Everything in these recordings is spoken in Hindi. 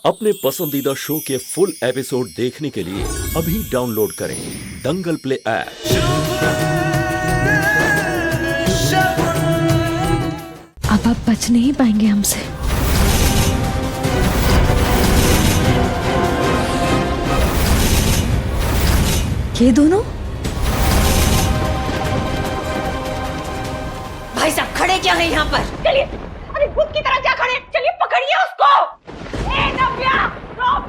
अपने पसंदीदा शो के फुल एपिसोड देखने के लिए अभी डाउनलोड करें दंगल प्ले ऐप। अब आप बच नहीं पाएंगे हमसे। ये दोनों भाई साहब खड़े क्या है यहाँ पर? चलिए, अरे भूत की तरह क्या खड़े? चलिए पकड़िए उसको। ए नव्या, रोक।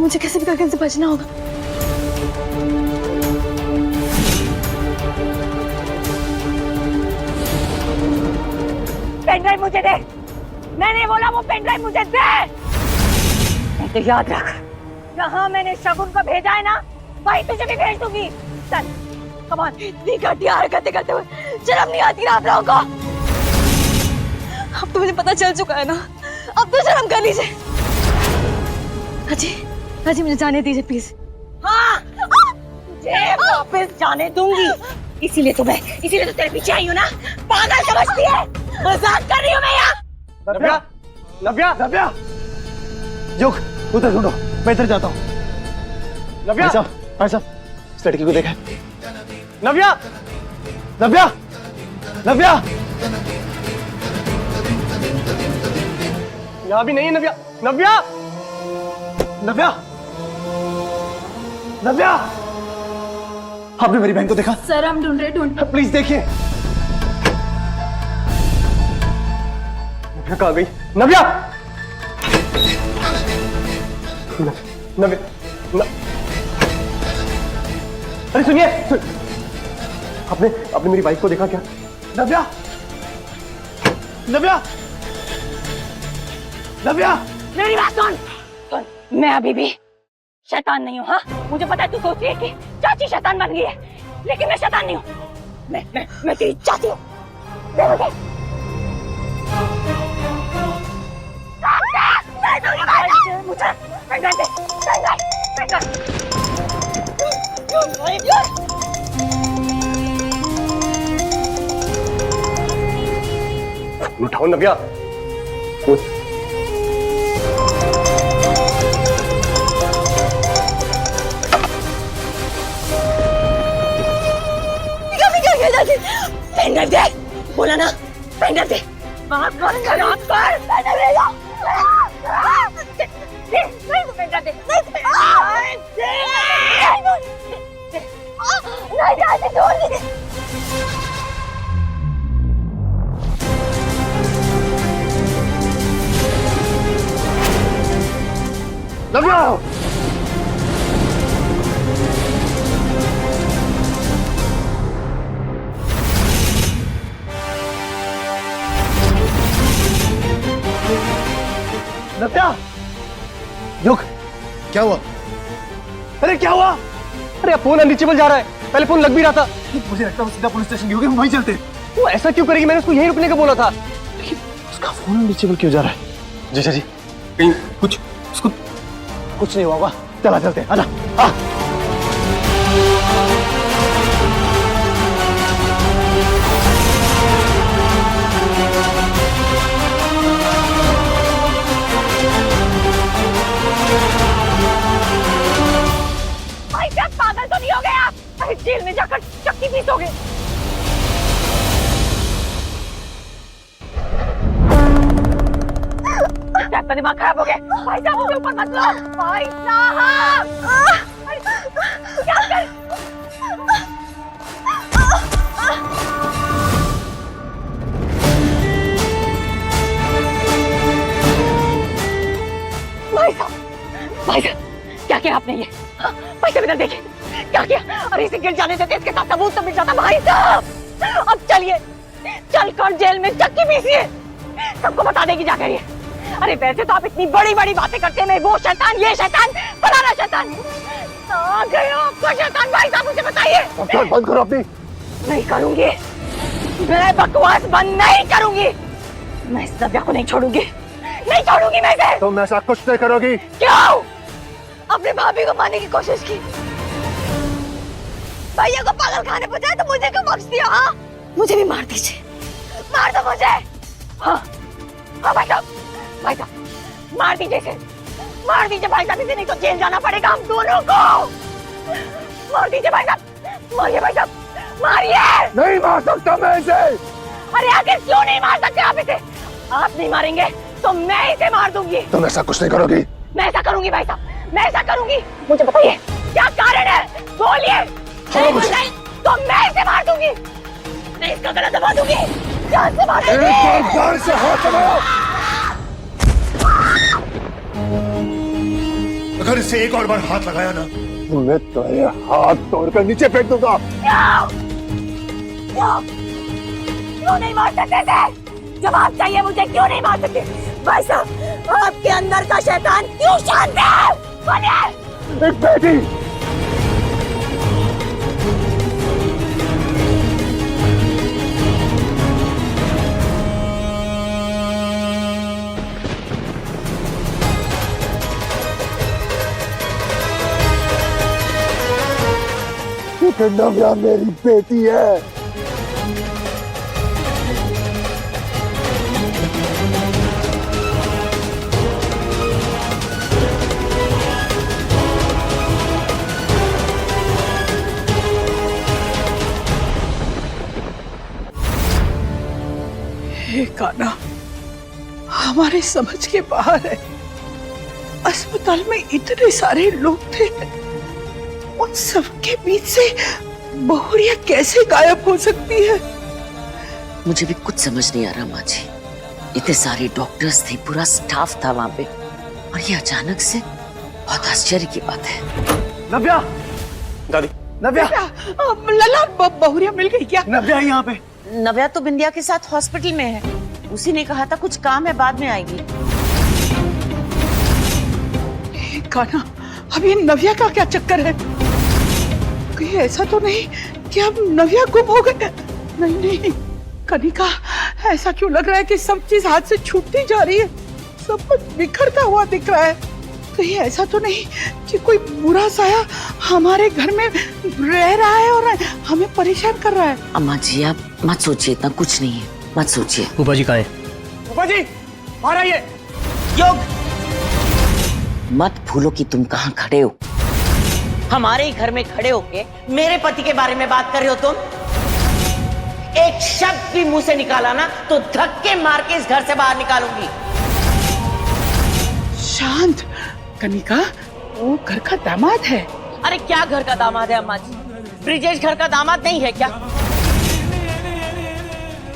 मुझे कैसे भी करके इनसे बचना होगा। पेन ड्राइव मुझे दे। मैंने बोला वो पेन ड्राइव मुझे दे। नहीं तो याद रख, जहाँ मैंने शगुन को भेजा है ना, वही तुझे भी भेज दूंगी। चल, कमान, इतनी घटिया हरकतें करते हुए शर्म नहीं आती ना आप लोगों को? अब तो मुझे पता चल चुका है ना, अब तो शर्म कर लीजिए। हाजी मुझे जाने दीजिए प्लीज। हाँ, तुझे वापस जाने दूंगी। इसीलिए तो तेरे पीछे आई हूँ ना। पागल समझती है? मजाक कर रही हूँ मैं यहाँ। नव्या, नव्या, नव्या, युग, उधर ढूंढो, मैं इधर जाता हूँ। नव्या, भाई साहब, इस लड़की को देखा है? नव्या, नव्या, नव्या, यहाँ भी नहीं है नव्या, नव्या, नव्या, नव्या, आपने मेरी बहन को देखा? सर हम ढूंढ रहे। प्लीज देखिए। नव्या कहाँ गई? नव्या, नव्या, अरे सुनिए, आपने मेरी वाइफ को देखा क्या? नव्या, नव्या, नव्या, मेरी बात सुन। मैं अभी भी शैतान नहीं हूँ। हाँ, मुझे पता है तू सोच रही है कि चाची शैतान बन गई है, लेकिन मैं शैतान नहीं हूँ। मैं तेरी चाची हूँ। उठाओ नव्या। पेंडर दे, बोला ना, पेंडर दे। बात कर, बात कर, पेंडर दे दो। नहीं तो पेंडर दे, नहीं चाहती छोड़ दे। नव्या, नव्या, युग, क्या हुआ? अरे क्या हुआ? अरे फोन अनरीचेबल जा रहा है। पहले फोन लग भी रहा था। मुझे लगता है वो सीधा पुलिस स्टेशन गई होगी, हम वहीं चलते। वो ऐसा क्यों करेगी? मैंने उसको यहीं रुकने का बोला था। लेकिन उसका फोन अनरीचेबल क्यों जा रहा है? जीजा जी, कहीं उसको कुछ नहीं हुआ होगा। चला चलते, आजा। पागल तो नहीं हो गया? जेल में जाकर चक्की पीसोगे। आपका दिमाग खराब हो गया। भाई साहब मुझे ऊपर मत लो। भाई साहब, किया आपने ये? हाँ, भाई साहब इधर देखिए क्या किया। अरे इसे गिर जाने देते, इसके साथ सबूत तो मिल जाता। भाई साहब अब चलिए, चल कर जेल में चक्की पीसिए, सबको बता देगी जाकर ये। अरे वैसे तो आप इतनी बड़ी बड़ी बातें करते हैं, मैं वो शैतान, ये शैतान, फलाना शैतान। आ गए आपका शैतान। भाई साहब मुझे बताइए। बंद करो अपनी। नहीं करूंगी, मैं बकवास बंद नहीं करूंगी। मैं इस नव्या को नहीं छोड़ूंगी, नहीं छोड़ूंगी मैं इसे। तुम ऐसा कुछ नहीं करोगी। क्यों? अपने भाभी को मारने की कोशिश की, भैया को पागल खाने पहुंचाया तो मुझे क्यों बख्श दिया? हाँ मुझे भी मार दीजिए, मार दो मुझे। हाँ हाँ भाई साहब, भाई साहब मार दीजिए इसे, मार दीजिए भाई साहब इसे, नहीं तो जेल जाना पड़ेगा हम दोनों को। मार दीजिए भाई साहब, मारिए भाई साहब, मारिए। नहीं मार सकता मैं इसे। अरे आखिर क्यों नहीं मार सकते आप इसे? आप नहीं मारेंगे तो मैं इसे मार दूंगी। तुम ऐसा कुछ नहीं करोगी। मैं ऐसा करूंगी भाई साहब, मैं ऐसा करूंगी। मुझे बताइए क्या कारण है, बोलिए। नहीं बताइए तो मैं इसे मार दूंगी, मैं इसका गला दबा दूंगी, जान से मार दूंगी। एक बार से हाथ लगाओ। अगर इससे एक और बार हाथ लगाया ना, मैं तुम्हारे हाथ तोड़कर नीचे फेंक दूंगा। क्यों नहीं मार सकते थे? जवाब चाहिए मुझे, क्यों नहीं मार सकते? भाई साहब आपके अंदर का शैतान क्यों शांत है? बोलिए। एक बेटी, नव्या मेरी बेटी है। ये कान्हा हमारे समझ के बाहर है। अस्पताल में इतने सारे लोग थे, उन सबके बीच से बहुरिया कैसे गायब हो सकती है? मुझे भी कुछ समझ नहीं आ रहा माँ जी। इतने सारे डॉक्टर्स थे, पूरा स्टाफ था वहां पे, और ये अचानक से, बहुत आश्चर्य की बात है। नव्या, दादी, नव्या, लला बहुरिया मिल गई क्या? नव्या यहाँ पे। नव्या तो बिंदिया के साथ हॉस्पिटल में है, उसी ने कहा था कुछ काम है बाद में आएगी। कान्हा अब ये नव्या का क्या चक्कर है? कहीं ऐसा तो नहीं कि अब नव्या गुम हो गए? नहीं नहीं कनिका, ऐसा क्यों लग रहा है कि सब चीज हाथ से छूटती जा रही है, सब कुछ बिखरता हुआ दिख रहा है। कहीं ऐसा तो नहीं कि कोई बुरा साया हमारे घर में रह रहा है और हमें परेशान कर रहा है? अम्मा जी आप मत सोचिए, इतना कुछ नहीं है, मत सोचिए। फूफा जी कहाँ हैं? फूफा जी बाहर आइए। योग मत भूलो कि तुम कहाँ खड़े हो। हमारे ही घर में खड़े होके मेरे पति के बारे में बात कर रहे हो तुम। एक शब्द भी मुंह से निकाला ना तो धक्के मार के इस घर से बाहर निकालूंगी। शांत, कनिका वो घर का दामाद है। अरे क्या घर का दामाद है अम्मा जी? ब्रिजेश घर का दामाद नहीं है क्या?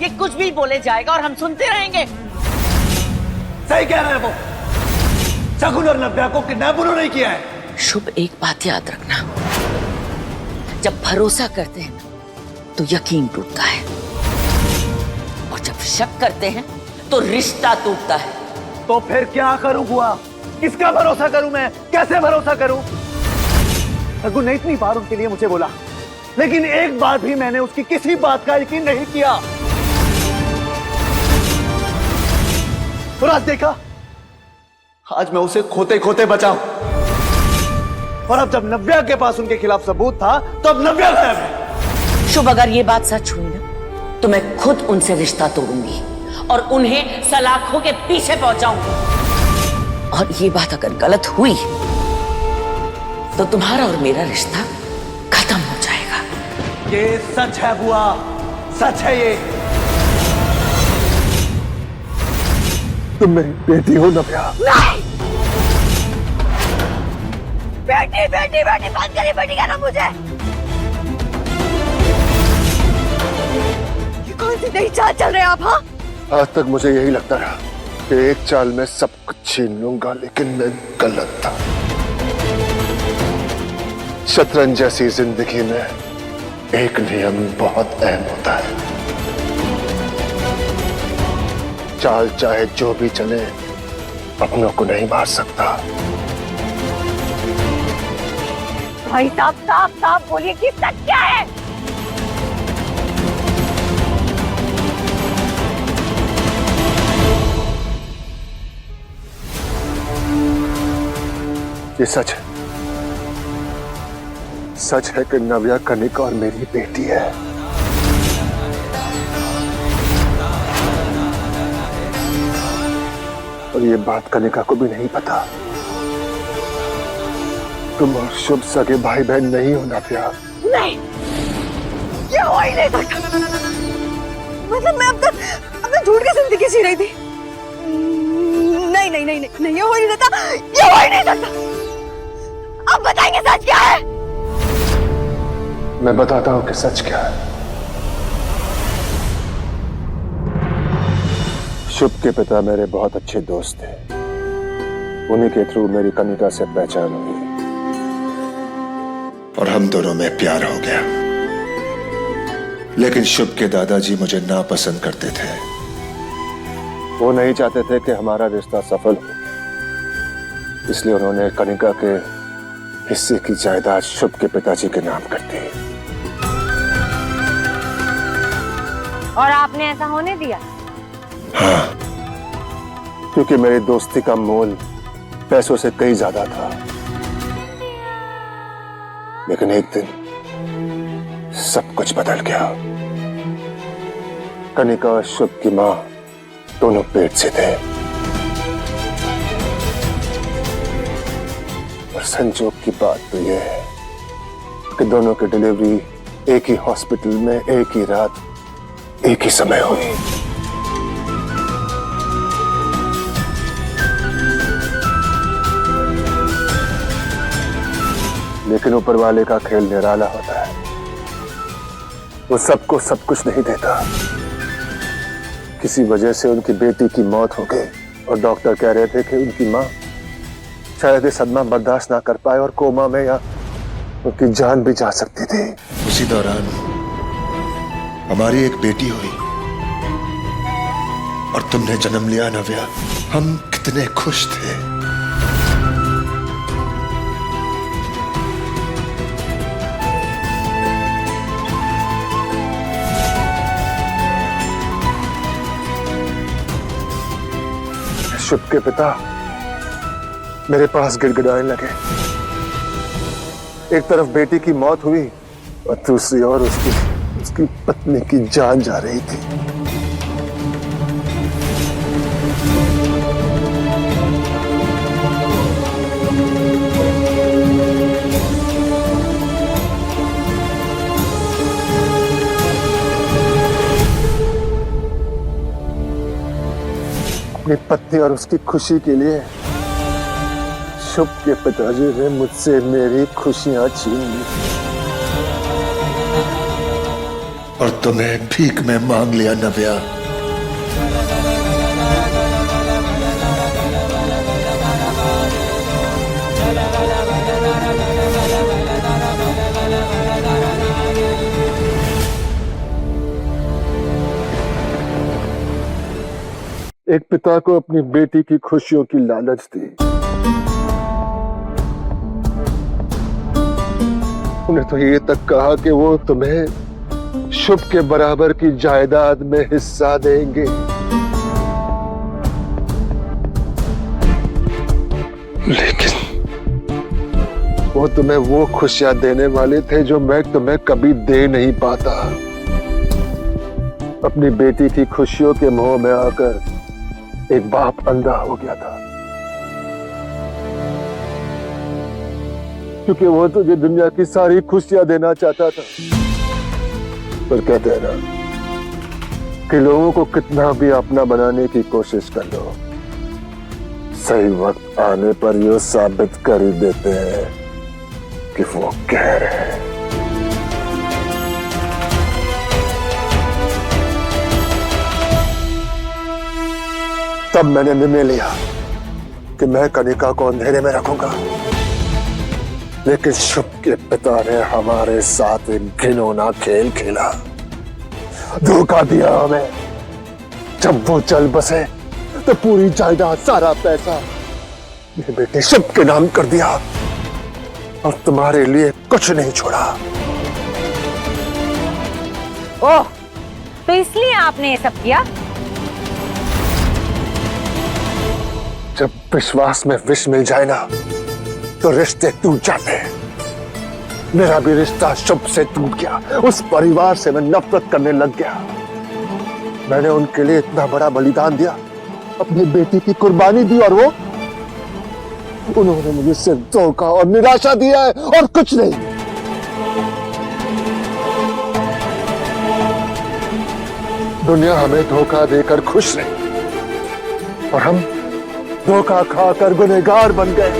ये कुछ भी बोले जाएगा और हम सुनते रहेंगे। सही कह रहे हैं वो। शगुन और नव्या को किडनैप उन्होंने किया है। शुभ, एक बात याद रखना, जब भरोसा करते हैं तो यकीन टूटता है, और जब शक करते हैं तो रिश्ता टूटता है। तो फिर क्या करूं बुआ? किसका भरोसा करूं मैं? कैसे भरोसा करूं? शगुन ने इतनी बार उनके लिए मुझे बोला, लेकिन एक बार भी मैंने उसकी किसी बात का यकीन नहीं किया। और आज देखा, आज मैं उसे खोते खोते बचाऊं, और अब जब नव्या के पास उनके खिलाफ सबूत था तो अब नव्या गायब है। शुभ, अगर ये बात सच हुई ना तो मैं खुद उनसे रिश्ता तोड़ूंगी और उन्हें सलाखों के पीछे पहुंचाऊंगी। और ये बात अगर गलत हुई तो तुम्हारा और मेरा रिश्ता खत्म हो जाएगा। ये सच है बुआ, सच है ये। तुम मेरी बेटी हो नव्या। नहीं! बेटी बेटी बेटी बंद करिए, बेटी कहना मुझे। ये कौन सी नई चाल चल रहे हैं आप? हाँ आज तक मुझे यही लगता रहा कि एक चाल में सब कुछ छीन लूंगा, लेकिन मैं गलत था। शतरंज जैसी जिंदगी में एक नियम बहुत अहम होता है। चाल चाहे जो भी चले, अपनों को नहीं मार सकता। भाई साहब, साफ साफ बोलिए कि सच क्या है? ये सच है। सच है कि नव्या कनिका और मेरी बेटी है। और ये बात कनिका को भी नहीं पता। तुम और शुभ सगे भाई बहन नहीं हो नव्या। नहीं, ये हो ही नहीं सकता। मतलब मैं अब तक झूठ की जिंदगी जी रही थी। नहीं नहीं नहीं नहीं नहीं, ये हो ही नहीं सकता, ये हो ही नहीं सकता। अब बताएंगे सच क्या है? मैं बताता हूं कि सच क्या है। शुभ के पिता मेरे बहुत अच्छे दोस्त थे। उन्हीं के थ्रू मेरी कनिका से पहचान हुई और हम दोनों में प्यार हो गया। लेकिन शुभ के दादाजी मुझे नापसंद करते थे। वो नहीं चाहते थे कि हमारा रिश्ता सफल हो, इसलिए उन्होंने कनिका के हिस्से की जायदाद शुभ के पिताजी के नाम कर दी। और आपने ऐसा होने दिया? हाँ, क्योंकि मेरी दोस्ती का मोल पैसों से कहीं ज्यादा था। लेकिन एक दिन सब कुछ बदल गया। कनिका और शुभ की मां दोनों पेट से थे और संजोग की बात तो यह है कि दोनों की डिलीवरी एक ही हॉस्पिटल में एक ही रात एक ही समय हुई। लेकिन ऊपर वाले का खेल निराला होता है। वो सबको सब कुछ नहीं देता। किसी वजह से उनकी बेटी की मौत हो गई और डॉक्टर कह रहे थे कि उनकी मां शायद ये सदमा बर्दाश्त ना कर पाए और कोमा में या उनकी जान भी जा सकती थी। उसी दौरान हमारी एक बेटी हुई और तुमने जन्म लिया नव्या। हम कितने खुश थे। शुभ के पिता मेरे पास गिड़गिड़ाने लगे। एक तरफ बेटी की मौत हुई और दूसरी ओर उसकी पत्नी की जान जा रही थी। अपनी पत्नी और उसकी खुशी के लिए शुभ के पिताजी ने मुझसे मेरी खुशियां छीन ली और तुम्हें भीख में मांग लिया नव्या। एक पिता को अपनी बेटी की खुशियों की लालच थी। उन्हें तो ये तक कहा कि वो तुम्हें शुभ के बराबर की जायदाद में हिस्सा देंगे। लेकिन वो तुम्हें वो खुशियां देने वाले थे जो मैं तुम्हें कभी दे नहीं पाता। अपनी बेटी की खुशियों के मोह में आकर एक बाप अंधा हो गया था, क्योंकि वो तुझे दुनिया की सारी खुशियां देना चाहता था। पर कहते हैं ना कि लोगों को कितना भी अपना बनाने की कोशिश कर लो, सही वक्त आने पर ये साबित कर ही देते हैं कि वो कह रहे हैं। तब मैंने निर्णय लिया कि मैं कनिका को अंधेरे में रखूंगा लेकिन शुभ के पिता ने हमारे साथ एक घिनौना खेल खेला, धोखा दिया हमें। जब वो चल बसे तो पूरी जायदाद, सारा पैसा मेरे बेटे शुभ के नाम कर दिया और तुम्हारे लिए कुछ नहीं छोड़ा। ओह, तो इसलिए आपने ये सब किया? जब विश्वास में विष मिल जाए ना तो रिश्ते टूट जाते हैं। मेरा भी रिश्ता शुभ से टूट गया। उस परिवार से मैं नफरत करने लग गया। मैंने उनके लिए इतना बड़ा बलिदान दिया, अपनी बेटी की कुर्बानी दी, और वो उन्होंने मुझे सिर्फ धोखा और निराशा दिया है और कुछ नहीं। दुनिया हमें धोखा देकर खुश रही और हम धोखा खाकर गुनहगार बन गए।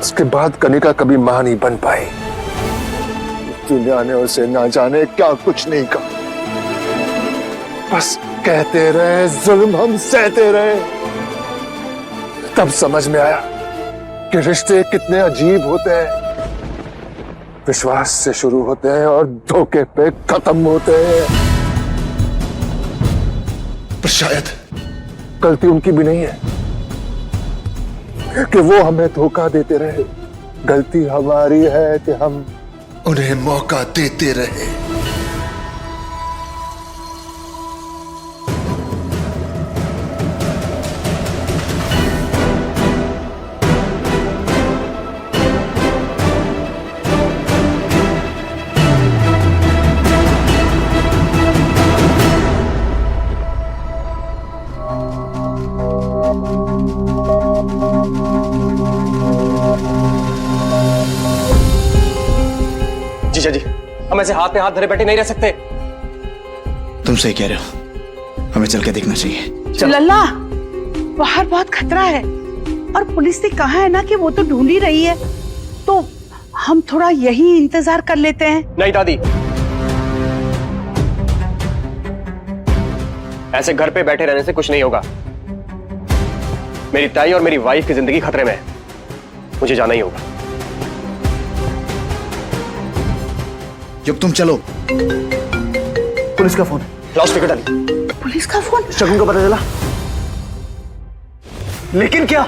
उसके बाद कनिका कभी मां नहीं बन पाई। दुनिया ने उसे ना जाने क्या कुछ नहीं कहा, बस कहते रहे, जुल्म हम सहते रहे। तब समझ में आया कि रिश्ते कितने अजीब होते हैं। विश्वास से शुरू होते हैं और धोखे पे खत्म होते हैं। पर शायद गलती उनकी भी नहीं है कि वो हमें धोखा देते रहे। गलती हमारी है कि हम उन्हें मौका देते रहे। जीजा जी, हम ऐसे हाथ पे हाथ धरे बैठे नहीं रह सकते। तुम सही कह रहे हो, हमें चल के देखना चाहिए। लल्ला, बाहर बहुत खतरा है और पुलिस ने कहा है ना कि वो तो ढूंढ ही रही है, तो हम थोड़ा यही इंतजार कर लेते हैं। नहीं दादी, ऐसे घर पे बैठे रहने से कुछ नहीं होगा। मेरी ताई और मेरी वाइफ की जिंदगी खतरे में है, मुझे जाना ही होगा। जब तुम चलो। पुलिस का फोन, लाउड स्पीकर डालिए। पुलिस का फोन? शगुन को पता चला? लेकिन क्या?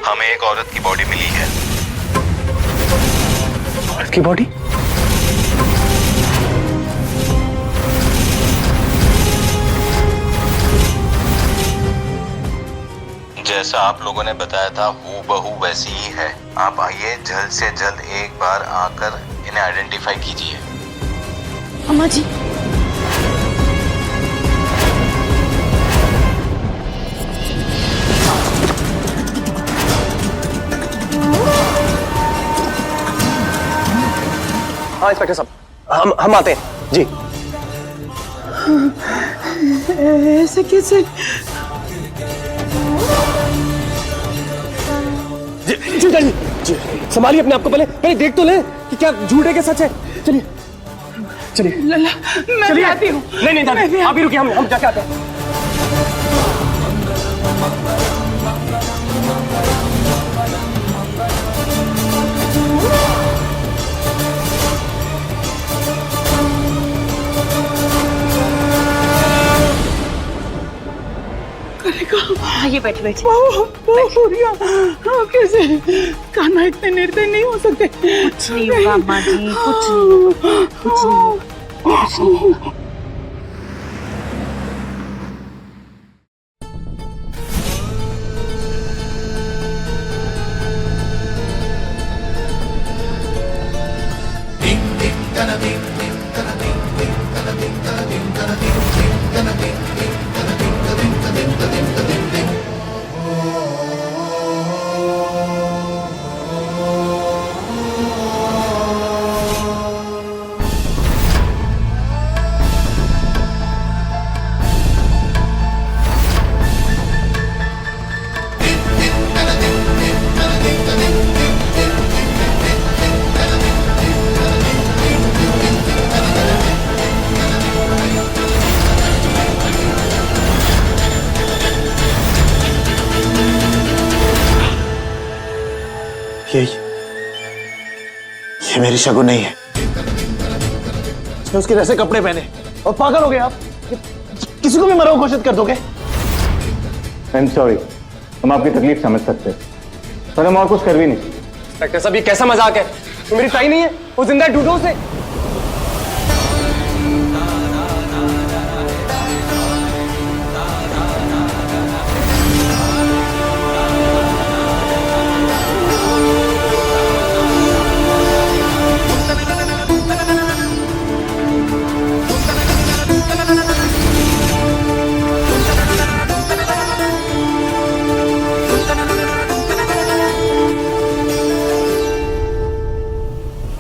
हमें एक औरत की बॉडी मिली है। औरत की बॉडी? जैसा आप लोगों ने बताया था हूबहू वैसी ही है। आप आइए, जल्द से जल्द एक बार आकर इन्हें आइडेंटिफाई कीजिए। अम्मा जी, हाँ इंस्पेक्टर साहब, हम आते हैं जी। ऐसे कैसे? जी, संभालिए अपने आप को, पहले देख तो ले कि क्या झूठ है क्या सच है। चलिए चलिए। लल्ला, मैं भी आती हूँ। नहीं दादी, आप ही रुकिए, हम जाके आते हैं। आइए, बैठ बैठ। कैसे? कान्हा इतने निर्दयी नहीं हो सकते। कुछ नहीं होगा अम्मा जी, कुछ नहीं, कुछ नहीं, कुछ नहीं होगा। ये मेरी शगुन नहीं है। उसने उसके जैसे कपड़े पहने और पागल हो गए आप। किसी को भी मरा घोषित कर दोगे? आई एम सॉरी, हम आपकी तकलीफ समझ सकते हैं, पर हम और कुछ कर भी नहीं। डॉक्टर साहब, ये कैसा मजाक है? तो मेरी ताई नहीं है, वो जिंदा ढूंढो उसे।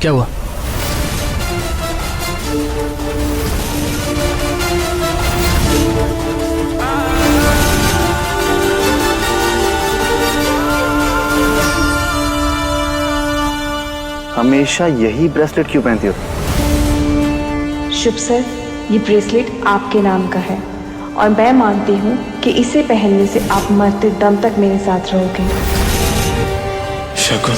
क्या हुआ? हमेशा यही ब्रेसलेट क्यों पहनती हो? शुभ सर, ये ब्रेसलेट आपके नाम का है और मैं मानती हूँ कि इसे पहनने से आप मरते दम तक मेरे साथ रहोगे। शगुन,